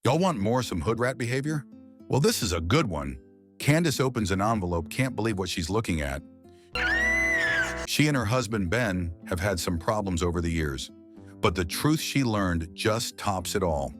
Y'all want some hood rat behavior? Well, this is a good one. Candace opens an envelope, can't believe what she's looking at. She and her husband, Ben, have had some problems over the years, but the truth she learned just tops it all.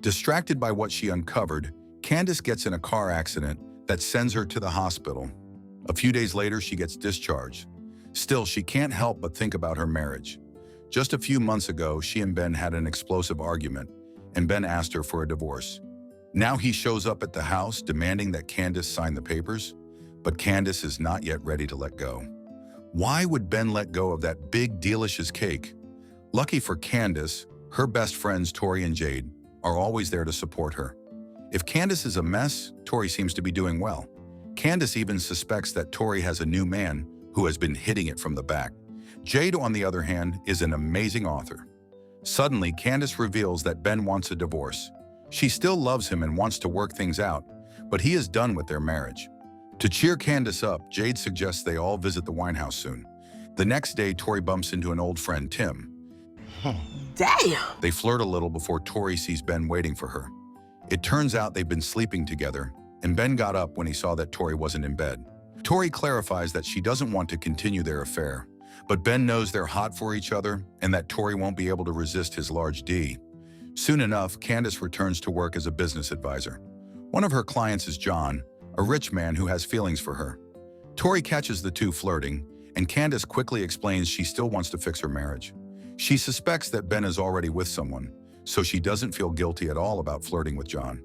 Distracted by what she uncovered, Candace gets in a car accident that sends her to the hospital. A few days later, she gets discharged. Still, she can't help but think about her marriage. Just a few months ago, she and Ben had an explosive argument, and Ben asked her for a divorce. Now he shows up at the house demanding that Candace sign the papers, but Candace is not yet ready to let go. Why would Ben let go of that big Deelishis cake? Lucky for Candace, her best friends Tori and Jade are always there to support her. If Candace is a mess, Tori seems to be doing well. Candace even suspects that Tori has a new man who has been hitting it from the back. Jade, on the other hand, is an amazing author. Suddenly, Candace reveals that Ben wants a divorce. She still loves him and wants to work things out, but he is done with their marriage. To cheer Candace up, Jade suggests they all visit the winehouse soon. The next day, Tori bumps into an old friend, Tim. Damn! They flirt a little before Tori sees Ben waiting for her. It turns out they've been sleeping together, and Ben got up when he saw that Tori wasn't in bed. Tori clarifies that she doesn't want to continue their affair, but Ben knows they're hot for each other and that Tori won't be able to resist his large D. Soon enough, Candace returns to work as a business advisor. One of her clients is John, a rich man who has feelings for her. Tori catches the two flirting, and Candace quickly explains she still wants to fix her marriage. She suspects that Ben is already with someone, so she doesn't feel guilty at all about flirting with John.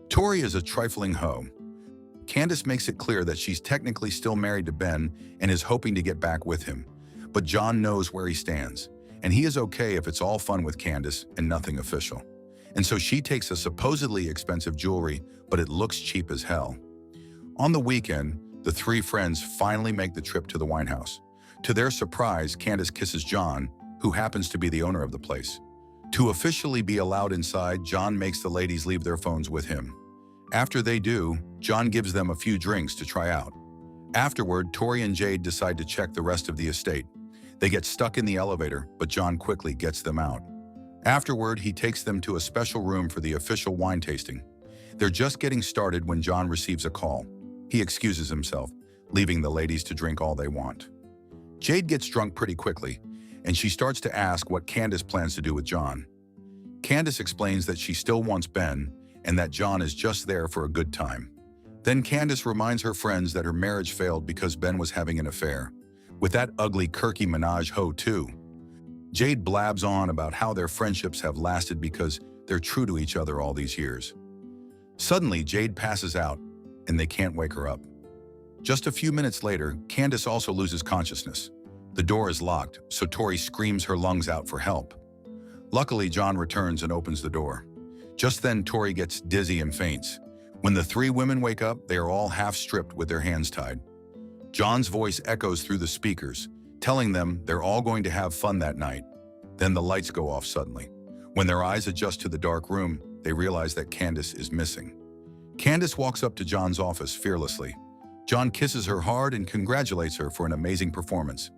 Tori is a trifling hoe. Candace makes it clear that she's technically still married to Ben and is hoping to get back with him. But John knows where he stands, and he is okay if it's all fun with Candace and nothing official. And so she takes a supposedly expensive jewelry, but it looks cheap as hell. On the weekend, the three friends finally make the trip to the winehouse. To their surprise, Candace kisses John, who happens to be the owner of the place. To officially be allowed inside, John makes the ladies leave their phones with him. After they do, John gives them a few drinks to try out. Afterward, Tori and Jade decide to check the rest of the estate. They get stuck in the elevator, but John quickly gets them out. Afterward, he takes them to a special room for the official wine tasting. They're just getting started when John receives a call. He excuses himself, leaving the ladies to drink all they want. Jade gets drunk pretty quickly, and she starts to ask what Candace plans to do with John. Candace explains that she still wants Ben, and that John is just there for a good time. Then Candace reminds her friends that her marriage failed because Ben was having an affair with that ugly Kirky Minaj hoe too. Jade blabs on about how their friendships have lasted because they're true to each other all these years. Suddenly, Jade passes out, and they can't wake her up. Just a few minutes later, Candace also loses consciousness. The door is locked, so Tori screams her lungs out for help. Luckily, John returns and opens the door. Just then, Tori gets dizzy and faints. When the three women wake up, they are all half-stripped with their hands tied. John's voice echoes through the speakers, telling them they're all going to have fun that night. Then the lights go off suddenly. When their eyes adjust to the dark room, they realize that Candace is missing. Candace walks up to John's office fearlessly. John kisses her hard and congratulates her for an amazing performance.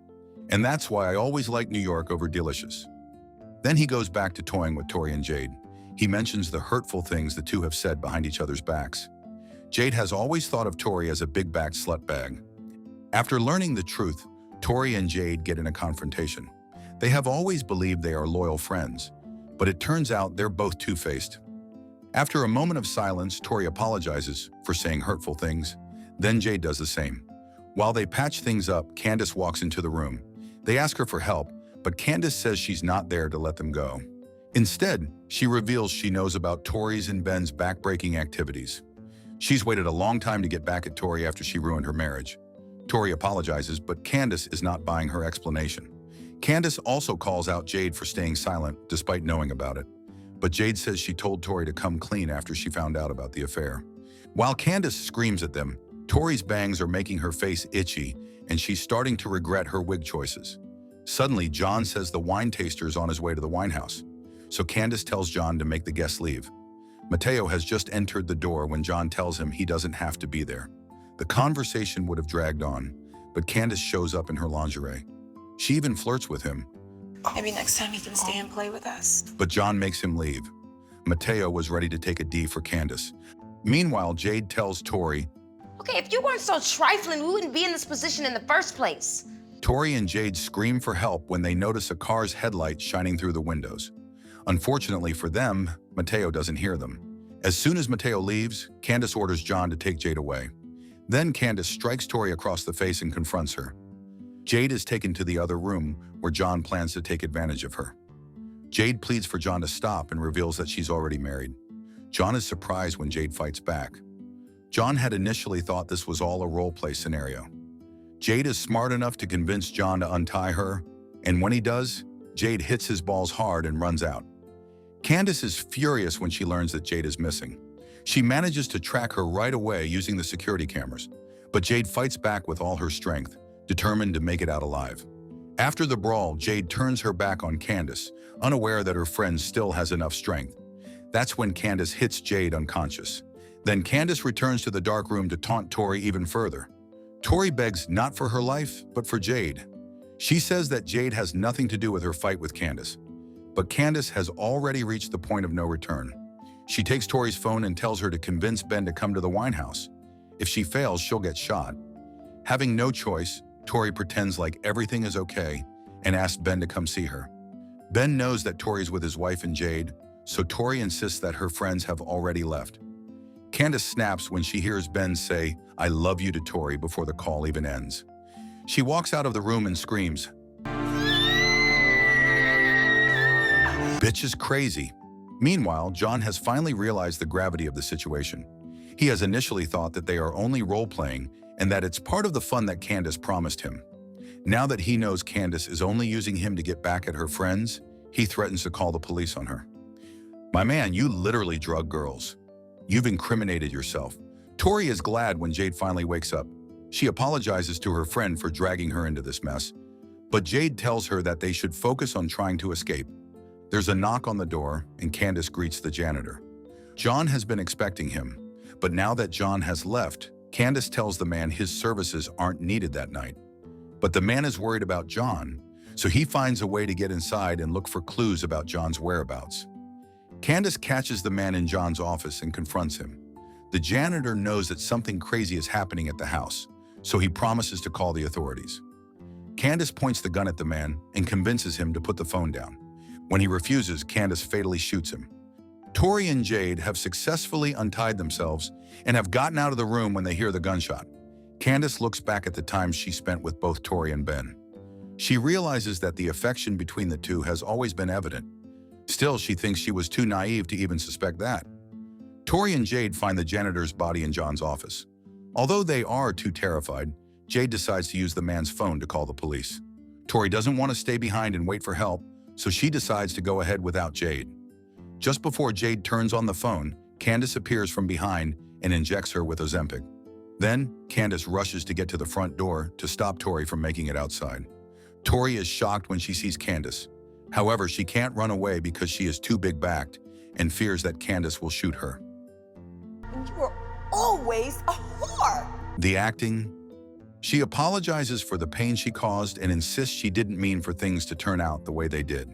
And that's why I always like New York over Deelishis. Then he goes back to toying with Tori and Jade. He mentions the hurtful things the two have said behind each other's backs. Jade has always thought of Tori as a big-backed slut bag. After learning the truth, Tori and Jade get in a confrontation. They have always believed they are loyal friends, but it turns out they're both two-faced. After a moment of silence, Tori apologizes for saying hurtful things. Then Jade does the same. While they patch things up, Candace walks into the room. They ask her for help, but Candace says she's not there to let them go. Instead, she reveals she knows about Tori's and Ben's backbreaking activities. She's waited a long time to get back at Tori after she ruined her marriage. Tori apologizes, but Candace is not buying her explanation. Candace also calls out Jade for staying silent despite knowing about it. But Jade says she told Tori to come clean after she found out about the affair. While Candace screams at them, Tori's bangs are making her face itchy, and she's starting to regret her wig choices. Suddenly, John says the wine taster is on his way to the winehouse. So Candace tells John to make the guests leave. Mateo has just entered the door when John tells him he doesn't have to be there. The conversation would have dragged on, but Candace shows up in her lingerie. She even flirts with him. Maybe next time you can stay and play with us. But John makes him leave. Mateo was ready to take a D for Candace. Meanwhile, Jade tells Tori, Okay, if you weren't so trifling, we wouldn't be in this position in the first place. Tori and Jade scream for help when they notice a car's headlights shining through the windows. Unfortunately for them, Mateo doesn't hear them. As soon as Mateo leaves, Candace orders John to take Jade away. Then Candace strikes Tori across the face and confronts her. Jade is taken to the other room where John plans to take advantage of her. Jade pleads for John to stop and reveals that she's already married. John is surprised when Jade fights back. John had initially thought this was all a role-play scenario. Jade is smart enough to convince John to untie her, and when he does, Jade hits his balls hard and runs out. Candace is furious when she learns that Jade is missing. She manages to track her right away using the security cameras, but Jade fights back with all her strength, determined to make it out alive. After the brawl, Jade turns her back on Candace, unaware that her friend still has enough strength. That's when Candace hits Jade unconscious. Then Candace returns to the dark room to taunt Tori even further. Tori begs not for her life, but for Jade. She says that Jade has nothing to do with her fight with Candace. But Candace has already reached the point of no return. She takes Tori's phone and tells her to convince Ben to come to the wine house. If she fails, she'll get shot. Having no choice, Tori pretends like everything is okay and asks Ben to come see her. Ben knows that Tori's with his wife and Jade, so Tori insists that her friends have already left. Candace snaps when she hears Ben say, "I love you" to Tori before the call even ends. She walks out of the room and screams, "Bitch is crazy." Meanwhile, John has finally realized the gravity of the situation. He has initially thought that they are only role-playing and that it's part of the fun that Candace promised him. Now that he knows Candace is only using him to get back at her friends, he threatens to call the police on her. "My man, you literally drug girls. You've incriminated yourself." Tori is glad when Jade finally wakes up. She apologizes to her friend for dragging her into this mess, but Jade tells her that they should focus on trying to escape. There's a knock on the door, and Candace greets the janitor. John has been expecting him, but now that John has left, Candace tells the man his services aren't needed that night. But the man is worried about John, so he finds a way to get inside and look for clues about John's whereabouts. Candace catches the man in John's office and confronts him. The janitor knows that something crazy is happening at the house, so he promises to call the authorities. Candace points the gun at the man and convinces him to put the phone down. When he refuses, Candace fatally shoots him. Tori and Jade have successfully untied themselves and have gotten out of the room when they hear the gunshot. Candace looks back at the time she spent with both Tori and Ben. She realizes that the affection between the two has always been evident. Still, she thinks she was too naive to even suspect that. Tori and Jade find the janitor's body in John's office. Although they are too terrified, Jade decides to use the man's phone to call the police. Tori doesn't want to stay behind and wait for help, so she decides to go ahead without Jade. Just before Jade turns on the phone, Candace appears from behind and injects her with Ozempic. Then, Candace rushes to get to the front door to stop Tori from making it outside. Tori is shocked when she sees Candace. However, she can't run away because she is too big-backed and fears that Candace will shoot her. You were always a whore. The acting. She apologizes for the pain she caused and insists she didn't mean for things to turn out the way they did.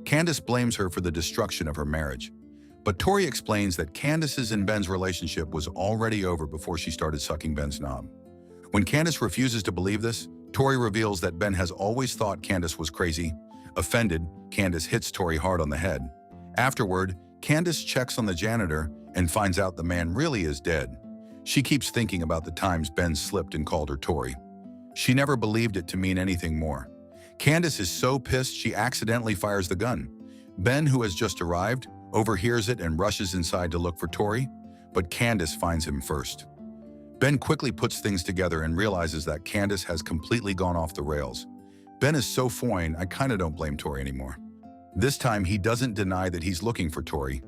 Candace blames her for the destruction of her marriage, but Tori explains that Candace's and Ben's relationship was already over before she started sucking Ben's knob. When Candace refuses to believe this, Tori reveals that Ben has always thought Candace was crazy. Offended, Candace hits Tori hard on the head. Afterward, Candace checks on the janitor and finds out the man really is dead. She keeps thinking about the times Ben slipped and called her Tori. She never believed it to mean anything more. Candace is so pissed she accidentally fires the gun. Ben, who has just arrived, overhears it and rushes inside to look for Tori, but Candace finds him first. Ben quickly puts things together and realizes that Candace has completely gone off the rails. Ben is so fine, I kinda don't blame Tori anymore. This time, he doesn't deny that he's looking for Tori.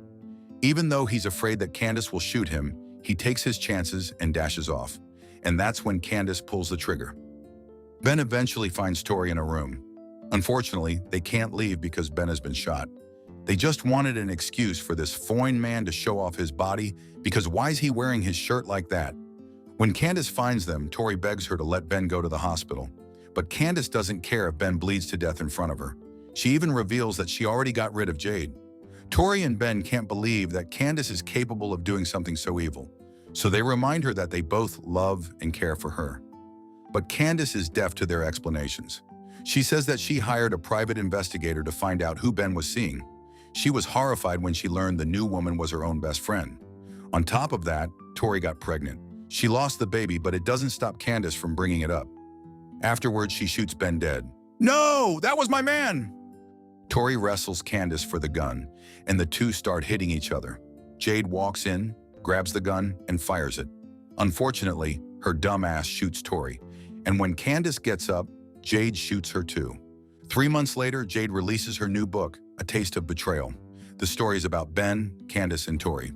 Even though he's afraid that Candace will shoot him, he takes his chances and dashes off. And that's when Candace pulls the trigger. Ben eventually finds Tori in a room. Unfortunately, they can't leave because Ben has been shot. They just wanted an excuse for this fine man to show off his body, because why is he wearing his shirt like that? When Candace finds them, Tori begs her to let Ben go to the hospital. But Candace doesn't care if Ben bleeds to death in front of her. She even reveals that she already got rid of Jade. Tori and Ben can't believe that Candace is capable of doing something so evil, so they remind her that they both love and care for her. But Candace is deaf to their explanations. She says that she hired a private investigator to find out who Ben was seeing. She was horrified when she learned the new woman was her own best friend. On top of that, Tori got pregnant. She lost the baby, but it doesn't stop Candace from bringing it up. Afterwards, she shoots Ben dead. "No, that was my man!" Tori wrestles Candace for the gun, and the two start hitting each other. Jade walks in, grabs the gun, and fires it. Unfortunately, her dumb ass shoots Tori, and when Candace gets up, Jade shoots her too. 3 months later, Jade releases her new book, A Taste of Betrayal. The story is about Ben, Candace, and Tori.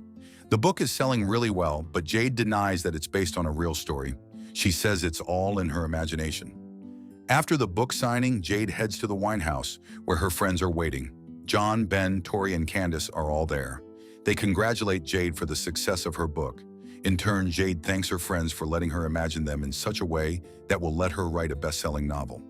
The book is selling really well, but Jade denies that it's based on a real story. She says it's all in her imagination. After the book signing, Jade heads to the wine house, where her friends are waiting. John, Ben, Tori, and Candace are all there. They congratulate Jade for the success of her book. In turn, Jade thanks her friends for letting her imagine them in such a way that will let her write a best-selling novel.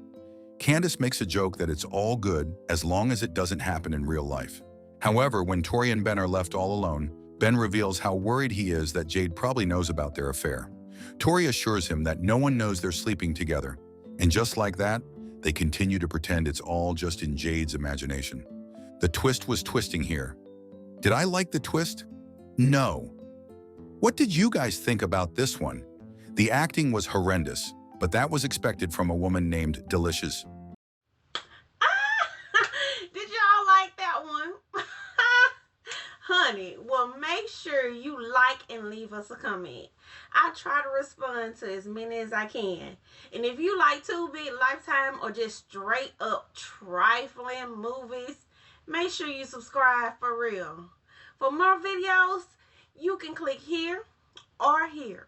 Candace makes a joke that it's all good as long as it doesn't happen in real life. However, when Tori and Ben are left all alone, Ben reveals how worried he is that Jade probably knows about their affair. Tori assures him that no one knows they're sleeping together. And just like that, they continue to pretend it's all just in Jade's imagination. The twist was twisting here. Did I like the twist? No. What did you guys think about this one? The acting was horrendous, but that was expected from a woman named Deelishis. Did y'all like that one? Honey, well, make sure you like and leave us a comment. I try to respond to as many as I can. And if you like Tubi, Lifetime, or just straight up trifling movies, make sure you subscribe for real. For more videos, you can click here or here.